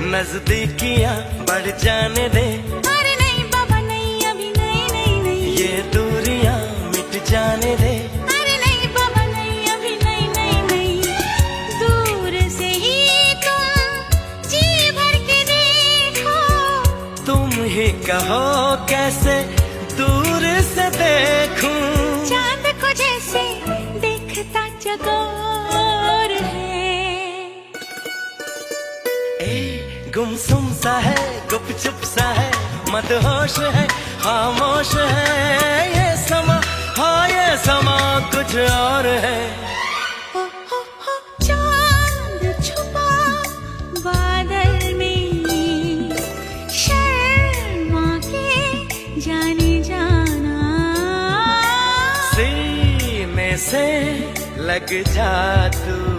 नजदीकियां बढ़ जाने दे। अरे नहीं बाबा नहीं, अभी नहीं नहीं नहीं। ये दूरियां मिट जाने दे। अरे नहीं बाबा नहीं, अभी नहीं नहीं नहीं। दूर से ही तुम जी भर के देखो। तुम ही कहो कैसे दूर से देखूं। चांद को जैसे देखता चकोर है। गुमसुम सा है, गुपचुप सा है, मदहोश है, खामोश है ये समा। हाँ ये समा कुछ और है। हो चांद छुपा बादल में, शर्मा के जाने जाना। सीने से लग जा तू।